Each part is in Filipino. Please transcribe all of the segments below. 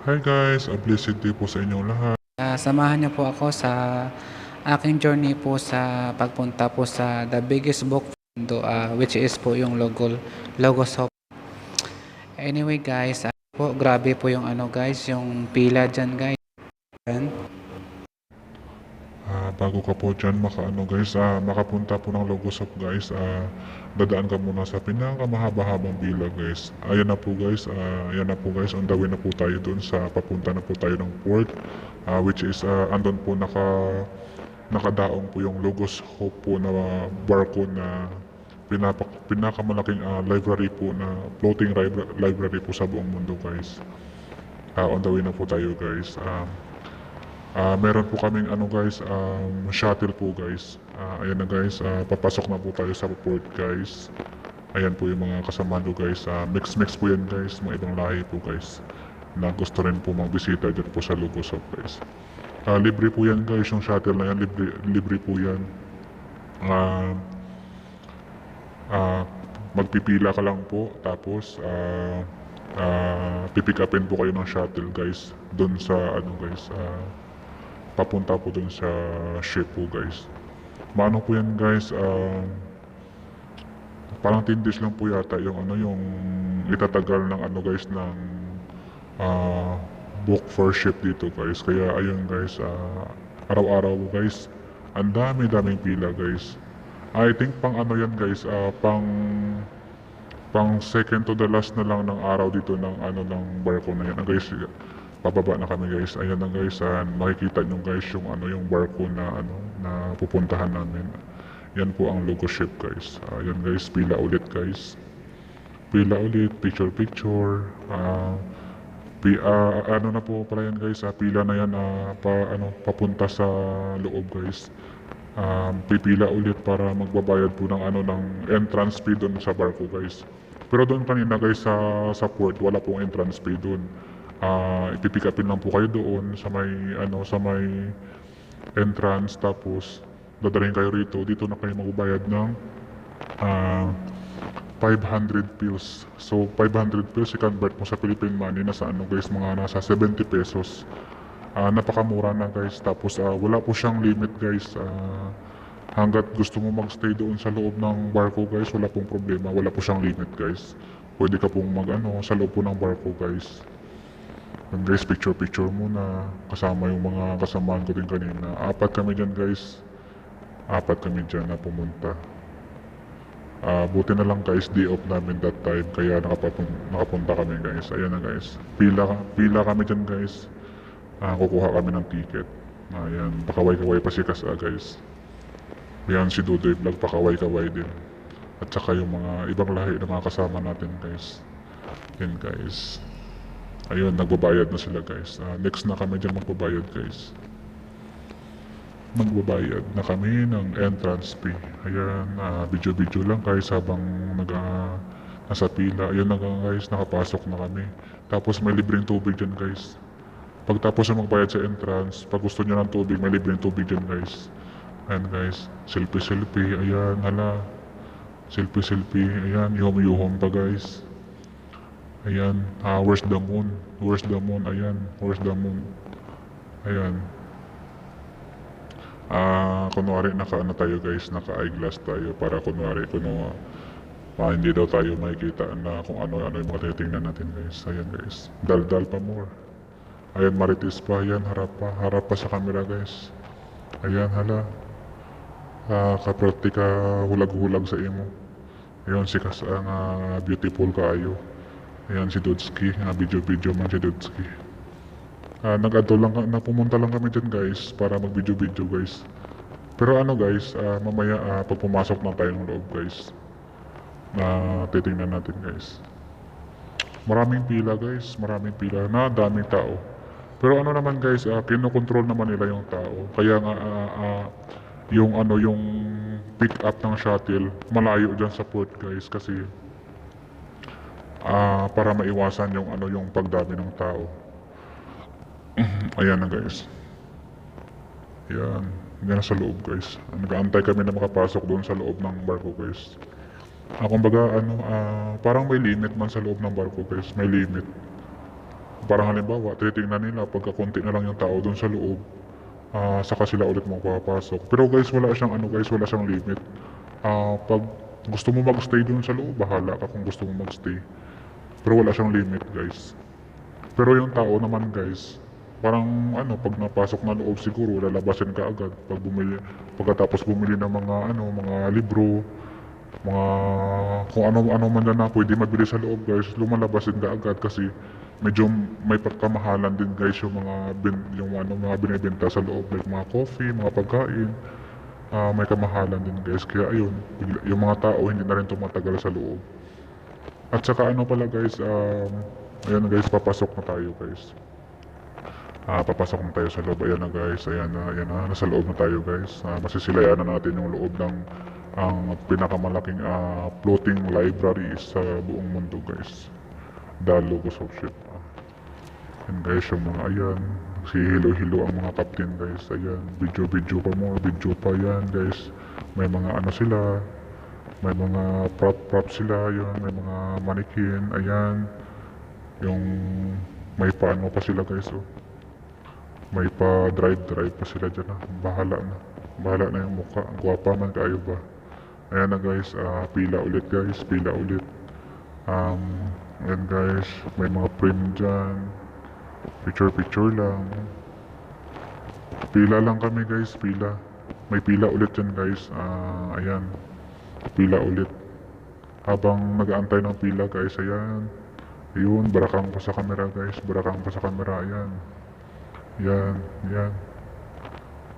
Hi guys, a blessed day po sa inyong lahat. Samahan niyo po ako sa aking journey po sa pagpunta po sa the biggest book mundo, which is po yung Logos Hop. Anyway guys, po grabe po yung ano guys, yung pila dyan guys. Yan. Bago ka po dyan makapunta po ng Logosop guys, dadaan ka muna sa pinakamahaba-habang pila guys. Ayan na po guys, on the way na po tayo dun sa papunta na po tayo ng port, which is andun po nakadaong po yung Logos Hope po na barko na pinakamalaking library po na floating library po sa buong mundo guys. On the way na po tayo guys. Meron po kaming shuttle po guys. Ayan na guys, papasok na po tayo sa port guys. Ayan po yung mga kasama ko guys. Mix po yan guys, mga ibang lahi po guys. Na gusto rin po magbisita dyan po sa Lugosop guys. Libre po yan guys, yung shuttle na yan, libre po yan. Magpipila ka lang po, tapos pipick upin po kayo ng shuttle guys. Doon sa papunta po dun sa ship po guys. Maano po yan guys, parang 10 days lang po yata yung itatagal ng guys ng book for ship dito guys. Kaya ayun guys, araw-araw guys, ang daming pila guys. I think pang yan guys, pang second to the last na lang ng araw dito ng barko na yan guys. Pababa na kami guys. Ayan na guys, makikita nyo guys yung barko na pupuntahan namin. Yan po ang logo ship guys. Ayan guys, pila ulit guys. Pila ulit, picture. Ano na po pala yan guys, pila na yan papunta sa loob guys. Pipila ulit para magbabayad po ng entrance fee doon sa barko guys. Pero doon kanina guys sa port, wala pong entrance fee doon. Ipipick upin lang po kayo doon sa may entrance, tapos dadalhin kayo rito. Dito na kayo magbabayad ng 500 pills. So 500 pills i-convert mo sa Philippine money nasa nasa 70 pesos. Napakamura na guys. Tapos wala po siyang limit guys. Hanggat gusto mo magstay doon sa loob ng barko guys, wala pong problema. Wala po siyang limit guys. Pwede ka pong sa loob po ng barko guys. And guys, picture muna. Kasama yung mga kasamaan ko din kanina. Apat kami dyan guys. Apat kami dyan na pumunta. Buti na lang guys, day off namin that time. Kaya nakapunta kami guys. Ayan na guys. Pila kami dyan guys. Kukuha kami ng ticket. Ayan, pakaway-kaway pa si Kasa guys. Ayan si Dudoy Vlog, pakaway-kaway din. At saka yung mga ibang lahi na mga kasama natin guys. Yan guys. Ayun, nagbabayad na sila guys. Next na kami dyan magbabayad guys. Magbabayad na kami ng entrance fee. Ayan, video lang guys habang nasa pila. Ayan na guys, nakapasok na kami. Tapos may libreng tubig dyan guys. Pagtapos na magbayad sa entrance, pag gusto nyo ng tubig, may libreng tubig dyan guys. Ayan guys, selfie. Ayan, hala. Selfie. Ayan, yuhom pa guys. Ayan, where's the moon? Ayan, where's the moon? Ayan. Kunwari tayo guys, naka-eyeglass tayo para kunwari hindi daw tayo makikita na kung ano yung mga titingnan natin guys. Ayan guys, daldal pa more. Ayan, maritis pa, ayan, harap pa sa camera guys. Ayan, hala. Kaprote ka hulag-hulag sa imo. Ayan, si Kasa beautiful kaayo. Ayan si Dodski, video man si Dodski. Pumunta lang kami dyan guys para mag-video guys. Pero guys, mamaya pag pumasok na tayo ng loob guys, titingnan natin guys. Maraming pila guys, na daming tao. Pero naman guys, kinokontrol naman nila yung tao. Kaya nga yung pick up ng shuttle malayo dyan sa port guys kasi para maiwasan yung pagdami ng tao. Ayan na guys. Ayan, yan sa loob guys. Nag-aantay kami na makapasok doon sa loob ng barko guys. Kumbaga parang may limit man sa loob ng barko guys, may limit. Parang halimbawa, titingnan nila pagka konti na lang yung tao doon sa loob, saka sila ulit magpapasok. Pero guys, wala siyang ano guys, wala siyang limit. Pag gusto mo magstay doon sa loob, bahala ka kung gusto mo magstay. Pero wala siyang limit guys. Pero yung tao naman guys, parang ano, pag napasok na loob siguro, lalabasin ka agad. Pagkatapos bumili ng mga ano, mga libro, mga kung ano-ano man na pwede mabili sa loob guys, lumalabasin ka agad kasi medyo may pagkamahalan din guys yung mga binibenta sa loob like mga coffee, mga pagkain. May kamahalan din guys, kaya ayun, yung mga tao hindi na rin tumatagal sa loob. At saka ano pala guys, ayan guys, papasok na tayo guys. Papasok na tayo sa loob. Ayan na guys, ayan na, nasa loob na tayo guys. Masisilayan na natin yung loob ng ang pinakamalaking floating library sa buong mundo guys. The Logos of Ship. Ayan guys, yung mga ayan, si hilo-hilo ang mga captain guys. Ayan, video pa yan guys. May mga ano sila, may mga prop sila, yun, may mga mannequin, ayan. Yung may paano pa sila guys, oh. May pa drive pa sila dyan, ah. Bahala na yung mukha. Ang gwapa man kayo ba. Ayan na guys, pila ulit guys, pila ulit. Ayan guys, may mga frame dyan. Picture lang. Pila lang kami guys, pila. May pila ulit dyan guys, ayan. Pila ulit. Habang nag-aantay ng pila guys, ayan. Ayun, barakang pa sa camera guys, barakang pa sa camera, ayan. Yan.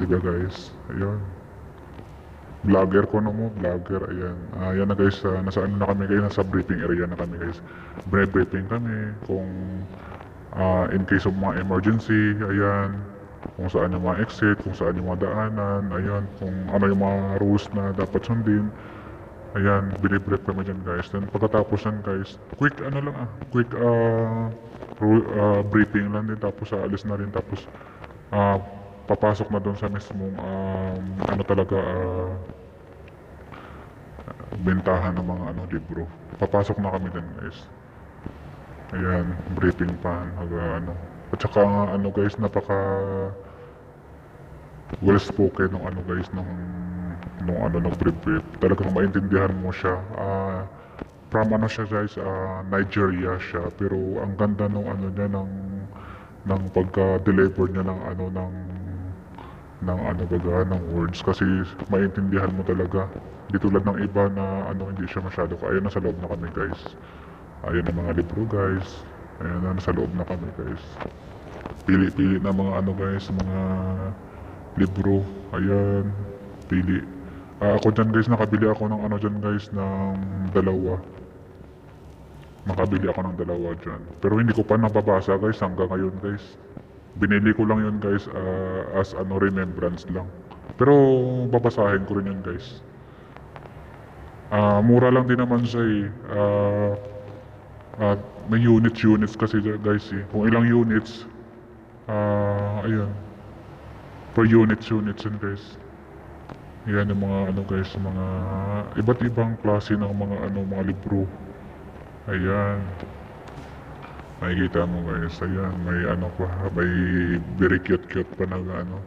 Diba guys? Ayun. Vlogger ko na mo, vlogger, ayan. Ayan na guys, nasa ano na kami guys, nasa briefing area na kami guys. Briefing kami kung in case of mga emergency, ayan. Kung saan yung mga exit, kung saan yung mga daanan, ayan. Kung ano yung mga rules na dapat sundin. Ayan, binibrief kami dyan guys. Then pagkatapos yan guys, quick briefing lang din, tapos aalis na rin, tapos papasok na doon sa mismong ano talaga bentahan ng mga ano libro. Papasok na kami din guys. Ayan, briefing pa ano. At saka ano guys, napaka well spoken ng ano guys, nung ano nag-brief. Talagang maintindihan mo siya. From ano siya guys, Nigeria siya, pero ang ganda nung ano niya ng pagka-deliver niya ng ano ng words, kasi maintindihan mo talaga. Di tulad ng iba na ano hindi siya masyado. Ayun, nasa loob na kami guys. Ayun ang mga libro guys. Ayun na, nasa loob na kami guys. Pili na mga ano guys, mga libro. Ayan, pili. Ako dyan guys, nakabili ako ng ano dyan guys, ng dalawa. Nakabili ako ng dalawa dyan. Pero hindi ko pa nababasa guys hanggang ngayon guys. Binili ko lang yun guys as ano remembrance lang. Pero babasahin ko rin yun guys. Mura lang din naman siya eh. May units kasi guys eh. Kung ilang units, ayun. Per units yun guys. Yan yung mga ano guys, mga iba't ibang klase ng mga ano, mga libro. Ayan. Makikita mo guys, ayan, may ano pa, may very cute pa na ano.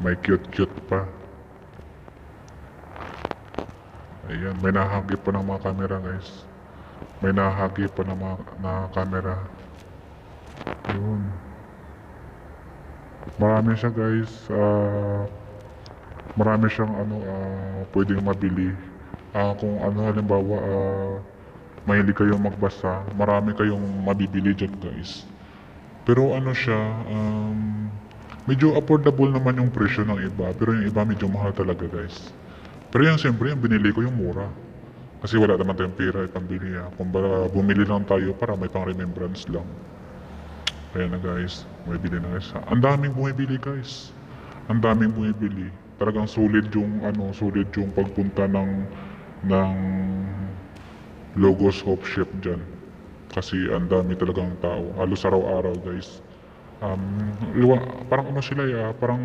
May cute pa. Ayan, may nahagip pa ng mga camera guys. May nahagip pa ng mga camera. Yun. Marami siya guys, marami siyang ano, pwedeng mabili. Kung ano halimbawa, mahilig kayong magbasa, marami kayong mabibili dyan guys. Pero ano siya, medyo affordable naman yung presyo ng iba, pero yung iba medyo mahal talaga guys. Pero yan siyempre, yung binili ko yung mura. Kasi wala naman tayong pera ipambili. Kumbaga bumili lang tayo para may pang remembrance lang. Kaya na guys, bumibili na guys. Ang daming bumibili guys. Ang daming bumibili. Talagang solid yung pagpunta ng Logos of Ship dyan. Kasi ang dami talagang tao. Halos araw-araw guys. Parang ano sila parang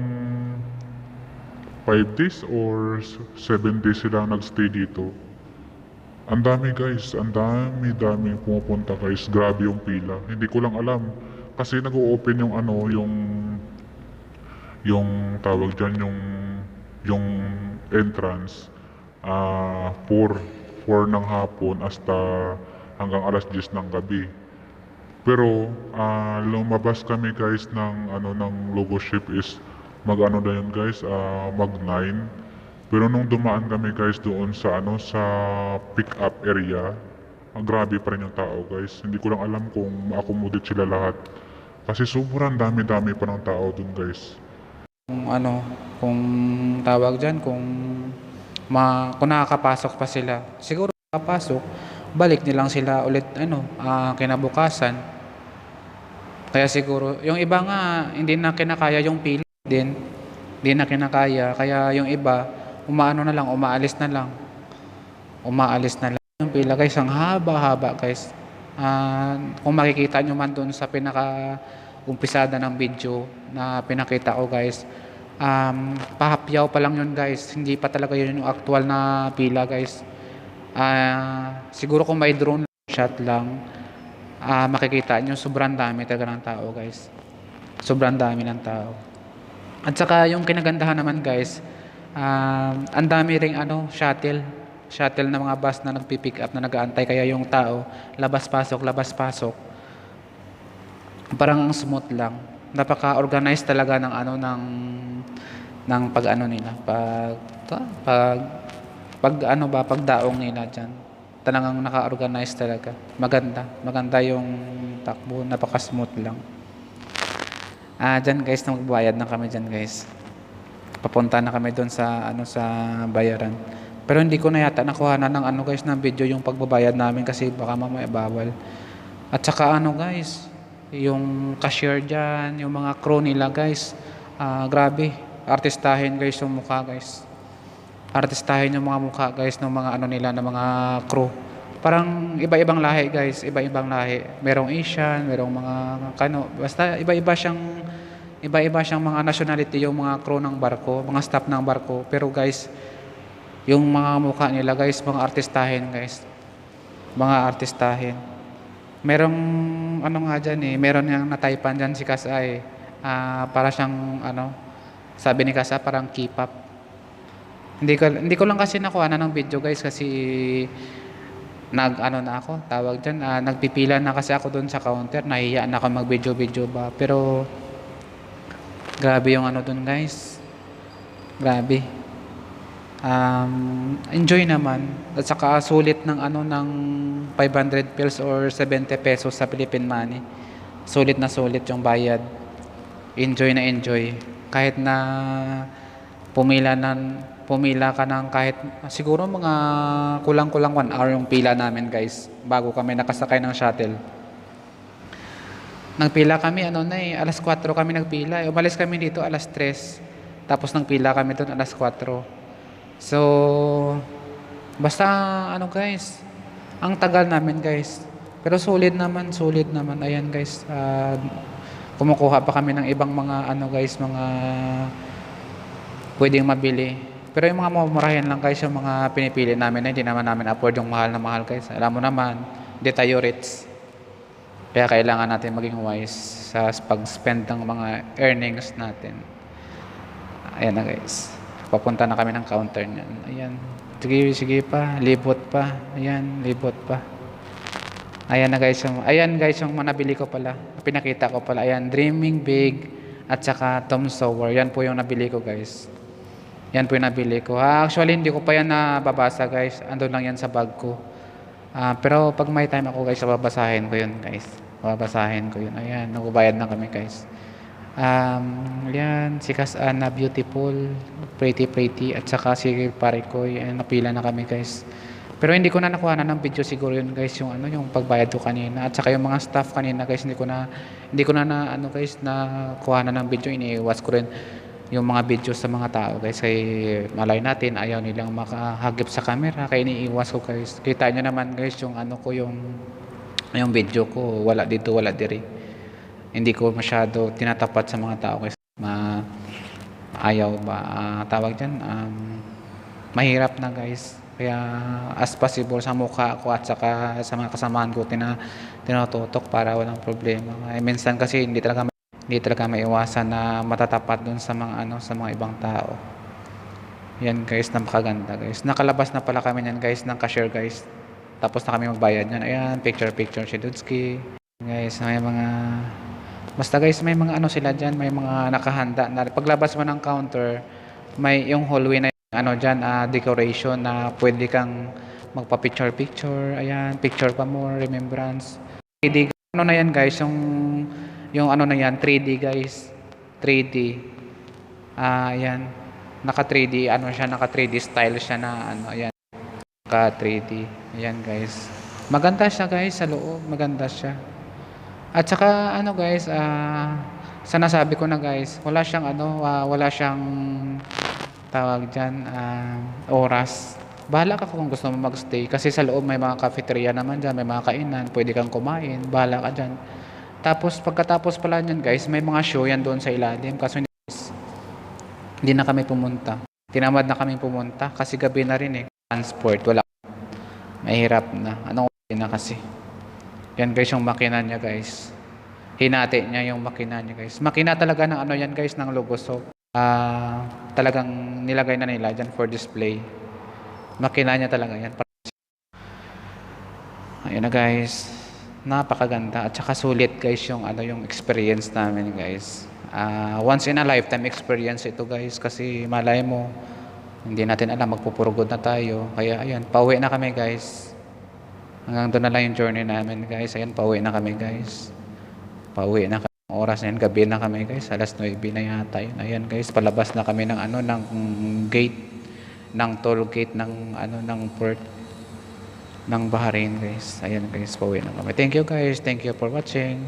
5 days or 7 days sila nagstay dito. Ang dami guys, ang dami pumupunta guys. Grabe yung pila. Hindi ko lang alam. Kasi nag-o-open yung ano, yung tawag dyan, yung entrance, 4 ng hapon hasta hanggang alas 10 ng gabi. Pero lumabas kami guys ng ano ng logo ship is mag-ano na yun guys, mag 9. Pero nung dumaan kami guys doon sa ano sa pick up area, ang grabe pa rin yung tao guys. Hindi ko lang alam kung ma-accommodate sila lahat. Kasi sobrang dami-dami pa ng tao doon guys. Kung ano, kung tawag diyan, kung nakakapasok pa sila. Siguro nakapasok, balik nilang sila ulit ano, kinabukasan. Kaya siguro yung iba nga hindi na kinakaya yung pila din. Hindi na kinakaya kaya yung iba umaano na lang, umaalis na lang. Umaalis na lang. Yung pila guys, ang haba-haba guys. Kung makikita nyo man doon sa pinaka umpisada ng video na pinakita ko guys, pahapyaw pa lang yun guys, hindi pa talaga yun yung actual na pila guys. Siguro kung may drone shot lang, makikita nyo sobrang dami talaga ng tao guys, sobrang dami ng tao. At saka yung kinagandahan naman guys, ang dami ring ano, shuttle na mga bus na nagpi-pick up na nag-aantay, kaya yung tao labas pasok parang ang smooth lang. Napaka-organized talaga ng ano ng pag-ano nila, pag pag ano ba, pagdaong nila diyan. Talagang naka-organize talaga. Maganda yung takbo, napaka-smooth lang. Diyan guys, na magbayad na kami diyan guys. Papunta na kami doon sa ano sa bayaran. Pero hindi ko na yata nakuha na ng ano guys ng video yung pagbabayad namin kasi baka mamaya bawal. At saka ano guys, yung cashier dyan, yung mga crew nila guys, grabe, artistahin guys yung mukha guys. Artistahin yung mga mukha guys ng mga ano nila, ng mga crew. Parang iba-ibang lahi guys, iba-ibang lahi. Merong Asian, merong mga kano, basta iba-iba siyang mga nationality yung mga crew ng barko, mga staff ng barko. Pero guys, yung mga mukha nila guys, mga artistahin guys. Mga artistahin. Merong ano nga dyan eh, meron yung nataypan dyan si Kasa eh. Para siyang ano, sabi ni Kasa parang K-pop. Hindi ko lang kasi nakuha na ng video guys kasi ano na ako, tawag dyan, nagpipila na kasi ako doon sa counter, nahiya na ako mag video ba. Pero grabe yung ano doon guys. Grabe. Enjoy naman at saka sulit ng ano ng 500 pesos or 70 pesos sa Philippine money. Sulit na sulit yung bayad. Enjoy na enjoy. Kahit na pumila ka ng kahit siguro mga kulang-kulang 1 hour yung pila namin guys bago kami nakasakay ng shuttle. Nagpila kami ano na eh, alas 4 kami nagpila. Umalis kami dito alas 3. Tapos nagpila kami doon alas 4. So, basta ano guys, ang tagal namin guys. Pero solid naman. Ayan guys, kumukuha pa kami ng ibang mga ano guys, mga pwedeng mabili. Pero yung mga mumurahin lang guys, yung mga pinipili namin, hindi naman namin afford yung mahal na mahal guys. Alam mo naman, hindi tayo rich. Kaya kailangan natin maging wise sa pag-spend ng mga earnings natin. Ayan na guys. Papunta na kami ng counter niyan. Ayan. Sige pa. Libot pa. Ayan. Libot pa. Ayan na guys. Ayan guys yung nabili ko pala. Pinakita ko pala. Ayan. Dreaming Big at saka Tom Sawyer. Yan po yung nabili ko guys. Yan po yung nabili ko. Actually hindi ko pa yan nababasa guys. Andun lang yan sa bag ko. Pero pag may time ako guys, babasahin ko yun guys. Babasahin ko yun. Ayan. Nagbabayad na kami guys. Yan, si Kasana beautiful, pretty at saka si Parikoy, napila na kami guys. Pero hindi ko na nakuha na ng video siguro yun guys, yung ano, yung pagbayad ko kanina at saka yung mga staff kanina guys, hindi ko na ano guys, na kuha na ng video, iniiwas ko rin yung mga video sa mga tao guys, kaya malay natin ayaw nilang makahagip sa camera, kaya iniiwas ko guys. Kita nyo naman guys yung ano ko, yung video ko, wala dito, wala diri. Hindi ko masyado tinatapat sa mga tao kasi ayaw ba tawag dyan, mahirap na guys, Kaya as possible sa mukha ko at saka sa mga kasamahan ko tinututok para walang problema. Ay, minsan kasi hindi talaga maiwasan na matatapat dun sa mga sa mga ibang tao. Yan guys, napakaganda guys. Nakalabas na pala kami niyan guys ng cashier guys. Tapos na kami magbayad niyan. Ayan, picture si Dudski. Guys, may mga basta guys, may mga sila diyan, may mga nakahanda na paglabas mo ng counter, may yung hallway na diyan, decoration na pwede kang magpa-picture. Ayan, picture pa more, remembrance. 3D na yan guys, yung na yan, 3D guys. 3D. Ayan. Naka 3D, naka 3D style siya na ayan. Naka 3D. Ayan guys. Maganda siya guys sa loob, maganda siya. At saka guys, sa nasabi ko na guys, wala siyang wala siyang tawag diyan, oras. Bahala ka kung gusto mo magstay kasi sa loob may mga cafeteria naman diyan, may mga kainan, pwede kang kumain, bahala ka diyan. Tapos pagkatapos pala niyan guys, may mga show yan doon sa ilalim kaso hindi na kami pumunta. Tinamad na kami pumunta kasi gabi na rin transport, wala. Mahirap na. Anong oras na kasi? Yan guys yung makina niya guys. Hinati niya yung makina niya guys. Makina talaga ng yan guys, ng Logosop. Talagang nilagay na nila dyan for display. Makina niya talaga yan. Ayun na guys. Napakaganda. At saka sulit guys yung yung experience namin guys. Once in a lifetime experience ito guys. Kasi malay mo, hindi natin alam, magpupurugod na tayo. Kaya ayan, pauwi na kami guys. Hanggang doon na lang yung journey namin guys. Ayan, pauwi na kami guys. Pauwi na kami. Oras na yun, gabi na kami guys. Alas 9 na yata yun. Ayan guys, palabas na kami ng ng gate, ng toll gate ng port ng Bahrain guys. Ayan guys, pauwi na kami. Thank you guys. Thank you for watching.